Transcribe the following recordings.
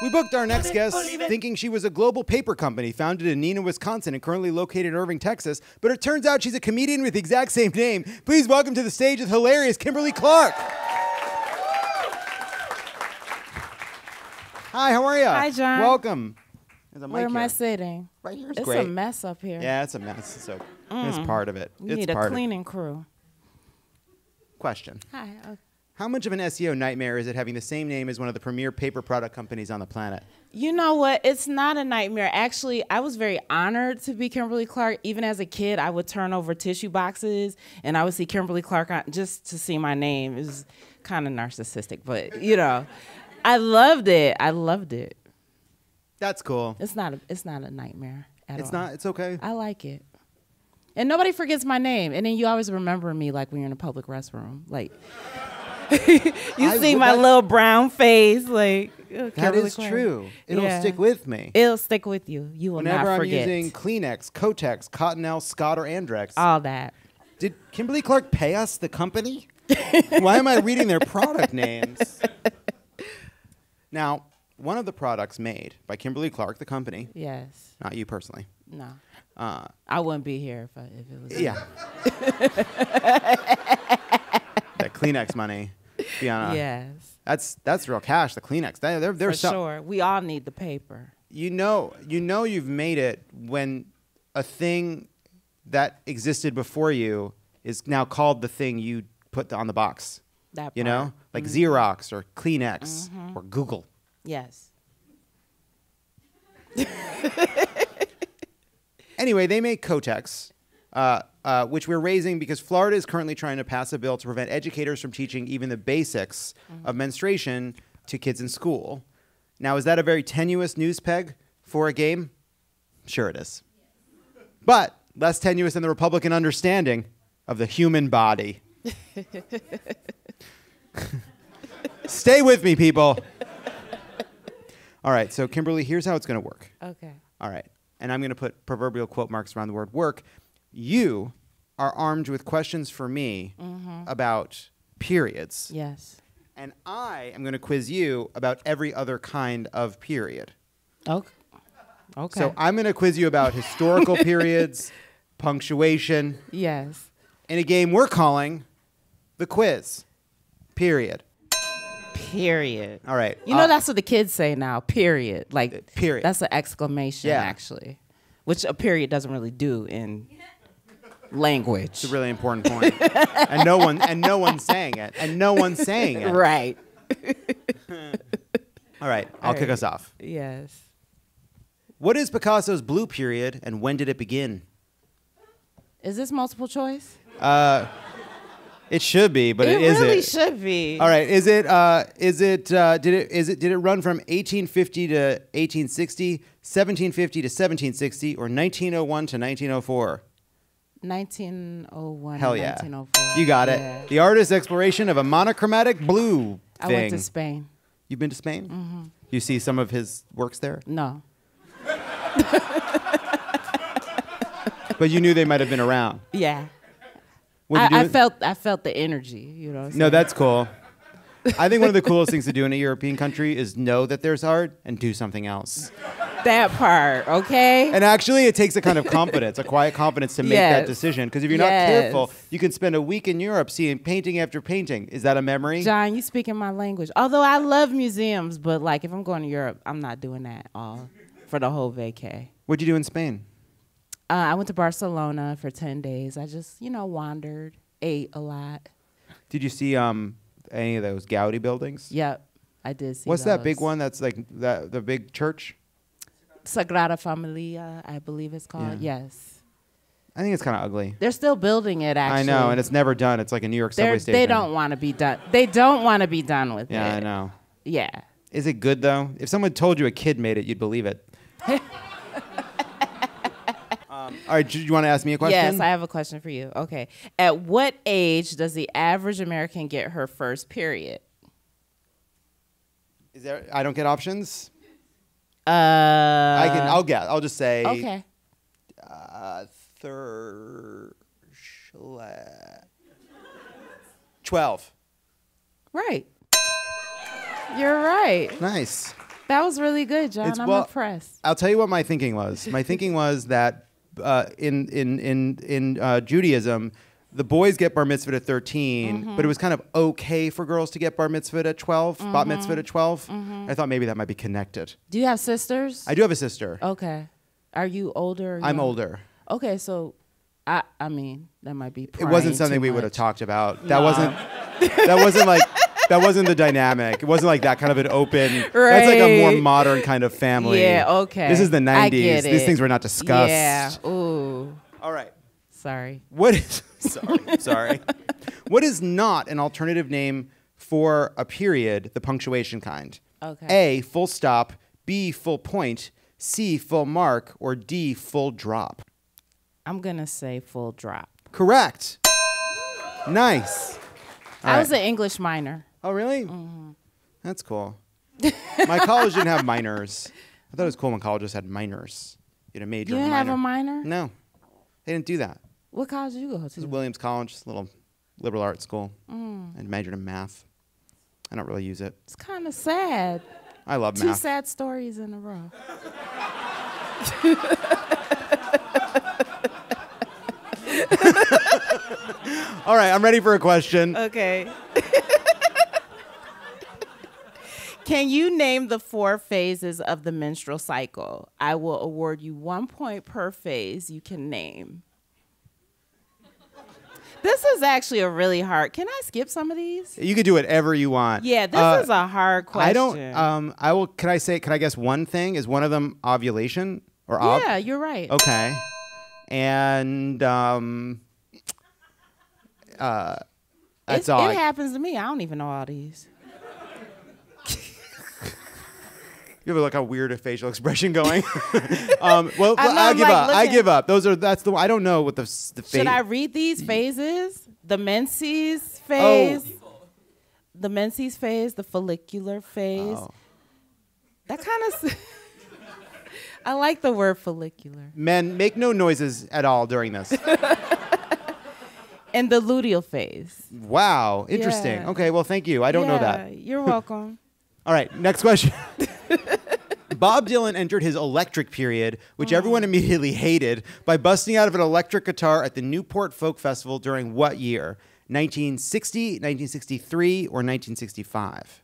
We booked our next guest thinking she was a global paper company founded in Neenah, Wisconsin, and currently located in Irving, Texas. But it turns out she's a comedian with the exact same name. Please welcome to the stage the hilarious Kimberly Clark. Hi, how are you? Hi, John. Welcome. Where am I sitting? Right here is It's great. a mess up here. Yeah, it's a mess. So it's part of it. We need a cleaning crew. Question. Hi. How much of an SEO nightmare is it having the same name as one of the premier paper product companies on the planet? You know what? It's not a nightmare. Actually, I was very honored to be Kimberly Clark. Even as a kid, I would turn over tissue boxes, and I would see Kimberly Clark on, just to see my name. It was kind of narcissistic, but, you know, I loved it. I loved it. That's cool. It's not a nightmare at all. It's not? It's okay? I like it. And nobody forgets my name. And then you always remember me like when you're in a public restroom. Like, you see my little brown face. Like, that is true. It'll stick with me. It'll stick with you. You will Whenever not I'm forget. using Kleenex, Kotex, Cottonelle, Scott, or Andrex. All that. Did Kimberly Clark pay us, the company? Why am I reading their product names? Now, one of the products made by Kimberly Clark, the company. Yes. Not you personally. No. I wouldn't be here if it was. Yeah. That Kleenex money. Yes. That's real cash. The Kleenex. They're For sure. We all need the paper. You know you've made it when a thing that existed before you is now called the thing you put on the box. That part. You know, like Xerox or Kleenex or Google. Yes. Anyway, they make Kotex, which we're raising because Florida is currently trying to pass a bill to prevent educators from teaching even the basics of menstruation to kids in school. Now, is that a very tenuous news peg for a game? Sure it is. But less tenuous than the Republican understanding of the human body. Stay with me, people. All right, so Kimberly, here's how it's going to work. Okay. All right. And I'm going to put proverbial quote marks around the word work. You are armed with questions for me about periods. Yes. And I am going to quiz you about every other kind of period. Okay. So I'm going to quiz you about historical periods, punctuation. Yes. In a game we're calling The Quiz. Period. Period. All right. You know, that's what the kids say now. Period. Like, period. That's an exclamation, actually, which a period doesn't really do in language. It's a really important point. and no one's saying it. And no one's saying it. Right. All right. I'll kick us off. Yes. What is Picasso's blue period, and when did it begin? Is this multiple choice? It should be, but it isn't. It really should be. All right. Did it run from 1850 to 1860, 1750 to 1760, or 1901 to 1904? 1901. Hell yeah. 1904. You got it. The artist's exploration of a monochromatic blue thing. I went to Spain. You've been to Spain? You see some of his works there? No. But you knew they might have been around. Yeah. I felt the energy, you know. No, that's cool. I think one of the coolest things to do in a European country is know that there's art and do something else. That part, okay? And actually, it takes a kind of confidence, a quiet confidence to make that decision. Because if you're not careful, you can spend a week in Europe seeing painting after painting. Is that a memory? John, you speaking my language. Although I love museums, but like if I'm going to Europe, I'm not doing that all for the whole vacay. What'd you do in Spain? I went to Barcelona for 10 days. I just, wandered, ate a lot. Did you see any of those Gaudi buildings? Yep, I did see What's those. that big one that's like the big church? Sagrada Familia, I believe it's called. Yeah. Yes. I think it's kind of ugly. They're still building it, actually. I know, and it's never done. It's like a New York subway station. They don't want to be done. They don't want to be done with it. Yeah, I know. Yeah. Is it good, though? If someone told you a kid made it, you'd believe it. All right, do you want to ask me a question? Yes, I have a question for you. Okay. At what age does the average American get her first period? Is there? I don't get options? I'll guess. I'll just say. Okay. 12. Right. You're right. Nice. That was really good, John. I'm impressed. I'll tell you what my thinking was. My thinking was that in Judaism, the boys get bar mitzvah at 13, but it was kind of okay for girls to get bar mitzvah at 12, bat mitzvah at 12. I thought maybe that might be connected. Do you have sisters? I do have a sister. Okay. Are you older? I'm older. Okay, so I mean, that might be. It wasn't something we would have talked about. That wasn't like. That wasn't the dynamic. It wasn't like that kind of an open. Right. That's like a more modern kind of family. Yeah, okay. This is the 90s. I get it. These things were not discussed. Yeah. Ooh. All right. Sorry. Sorry. What is not an alternative name for a period, the punctuation kind? Okay. A, full stop. B, full point. C, full mark. Or D, full drop. I'm going to say full drop. Correct. Nice. I was an English minor. Oh, really? Mm-hmm. That's cool. My college didn't have minors. I thought it was cool when colleges had minors. You had a major. You didn't have a minor? No, they didn't do that. What college did you go to? This is Williams College, a little liberal arts school. I majored in math. I don't really use it. It's kind of sad. I love math. 2 sad stories in a row. All right, I'm ready for a question. Okay. Can you name the 4 phases of the menstrual cycle? I will award you 1 point per phase you can name. This is actually a really hard. Can I skip some of these? You could do whatever you want. Yeah, this is a hard question. I don't. I will. Can I guess one thing? Is one of them ovulation or Yeah, you're right. Okay. And that's all. It happens to me. I don't even know all these. You have like a weird facial expression going. Well, I give up. I give up. That's the. I don't know what the phase. Should I read these phases? The menses phase. Oh. The menses phase. The follicular phase. Oh. That kind of. I like the word follicular. Men, make no noises at all during this. And the luteal phase. Wow, interesting. Yeah. Okay, well, thank you. I don't know that. You're welcome. All right, next question. Bob Dylan entered his electric period, which everyone immediately hated, by busting out of an electric guitar at the Newport Folk Festival during what year? 1960, 1963, or 1965?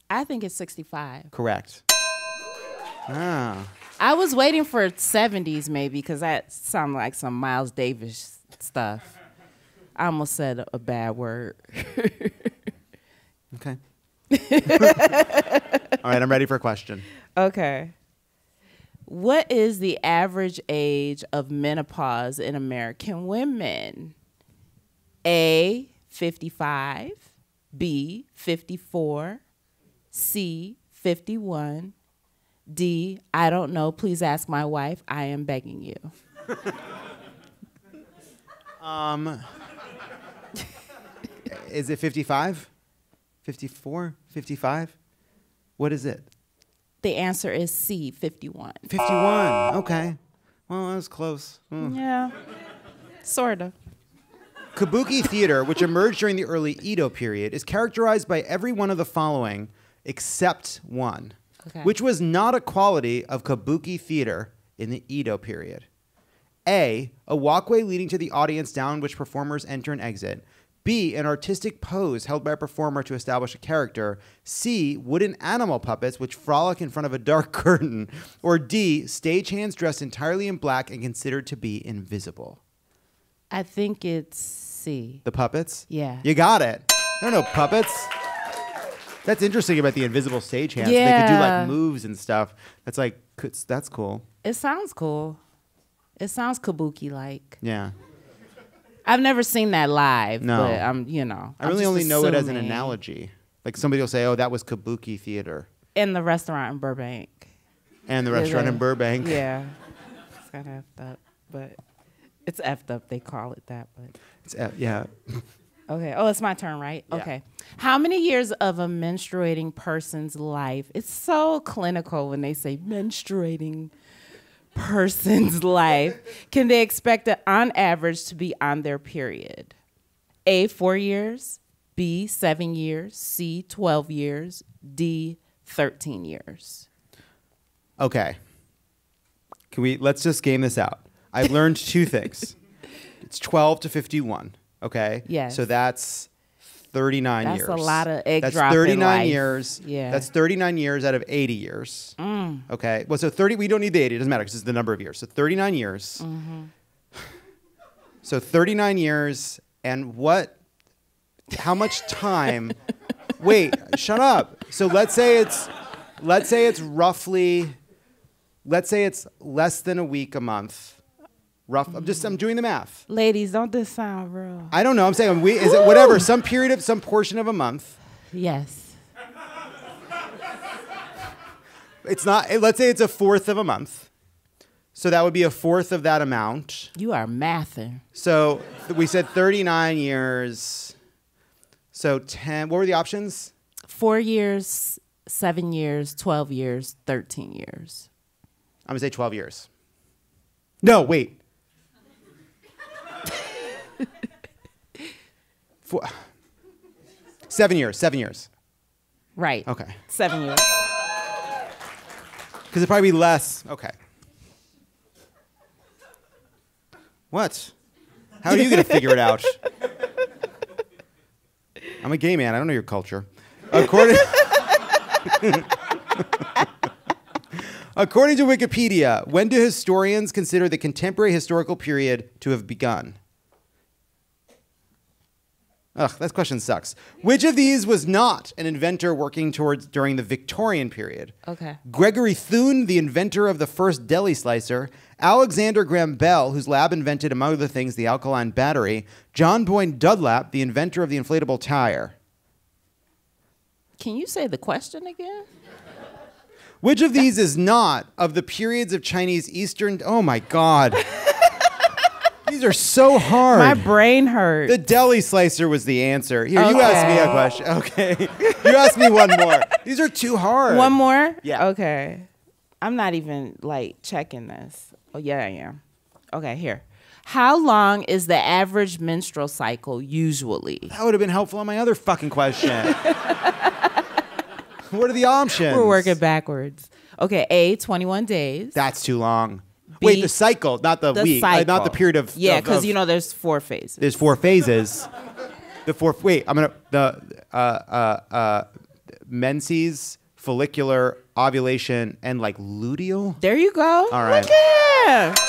I think it's 65. Correct. Ah. I was waiting for 70s maybe, because that sounded like some Miles Davis stuff. I almost said a bad word. Okay. All right, I'm ready for a question. Okay. What is the average age of menopause in American women? A, 55. B, 54. C, 51. D, I don't know. Please ask my wife. I am begging you. Is it 55? 54? 55? What is it? The answer is C, 51. 51. Okay. Well, that was close. Yeah. Sort of. Kabuki theater, which emerged during the early Edo period, is characterized by every one of the following except one, which was not a quality of Kabuki theater in the Edo period. A walkway leading to the audience down which performers enter and exit. B, an artistic pose held by a performer to establish a character. C, wooden animal puppets which frolic in front of a dark curtain. Or D, stagehands dressed entirely in black and considered to be invisible. I think it's C. The puppets? Yeah. You got it. I don't know puppets. That's interesting about the invisible stagehands. Yeah. They could do like moves and stuff. That's cool. It sounds cool. It sounds kabuki-like. Yeah. I've never seen that live, no. But I really only know it as an analogy. Like somebody will say, "Oh, that was Kabuki theater." In the restaurant in Burbank. And the restaurant in Burbank. Yeah. It's kind of effed up, but it's effed up. They call it that, but it's yeah. Okay. Oh, it's my turn, right? Yeah. Okay. How many years of a menstruating person's life? It's so clinical when they say menstruating person's life can they expect it on average to be on their period? A, 4 years. B, 7 years, C, 12 years, D, 13 years. Okay. Let's just game this out. I've learned two things. It's 12 to 51, okay? Yes. So that's 39 years. That's a lot of egg That's dropping 39 life. years. Yeah. That's 39 years out of 80 years. Okay. Well, so 30, we don't need the 80. It doesn't matter because it's the number of years. So 39 years. So 39 years and how much time? Wait, shut up. So let's say it's less than a week a month. I'm doing the math. Ladies, don't this sound real? I don't know. I'm saying is it whatever, some portion of a month. Yes. It's not, let's say it's a fourth of a month. So that would be a fourth of that amount. You are mathing. So we said 39 years. So 10, what were the options? 4 years, 7 years, 12 years, 13 years. I'm going to say 12 years. No, wait. 7 years. Right. Okay. 7 years. Because it'd probably be less. Okay. What? How are you going to figure it out? I'm a gay man. I don't know your culture. According to Wikipedia, when do historians consider the contemporary historical period to have begun? Ugh, that question sucks. Which of these was not an inventor working during the Victorian period? Okay. Gregory Thune, the inventor of the first deli slicer. Alexander Graham Bell, whose lab invented, among other things, the alkaline battery. John Boyd Dunlap, the inventor of the inflatable tire. Can you say the question again? Which of these is not of the periods of Chinese Eastern... Oh, my God. These are so hard. My brain hurts. The deli slicer was the answer. Here, you asked me a question. Okay. You asked me one more. These are too hard. One more? Yeah. Okay. I'm not even, checking this. Oh, yeah, I am. Okay, here. How long is the average menstrual cycle usually? That would have been helpful on my other fucking question. What are the options? We're working backwards. Okay, A, 21 days. That's too long. B, wait, the cycle, not the week, cycle. not the period of. Yeah, because there's 4 phases. There's 4 phases. Menses, follicular, ovulation, and luteal. There you go. All right. Look at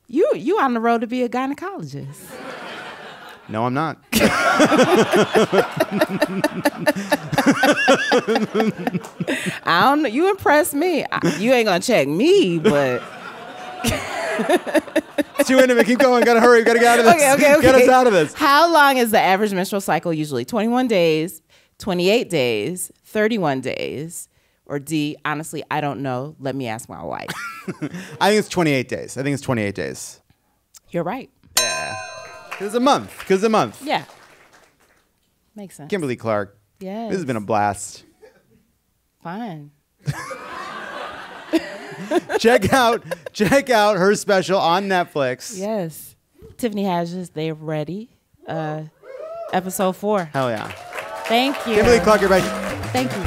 you on the road to be a gynecologist. No, I'm not. I don't know. You impressed me. You ain't gonna check me, but it's too intimate. Keep going. Gotta hurry. Gotta get out of this. Okay. Get us out of this. How long is the average menstrual cycle usually? 21 days, 28 days, 31 days, or D, honestly, I don't know. Let me ask my wife. I think it's 28 days. You're right. Yeah. Because a month. Yeah. Makes sense. Kimberly Clark. Yes. This has been a blast. Fine. Check out her special on Netflix. Yes. Tiffany Haddish, they're ready. Episode 4. Hell yeah. Thank you. Kimberly Clark, everybody. Thank you.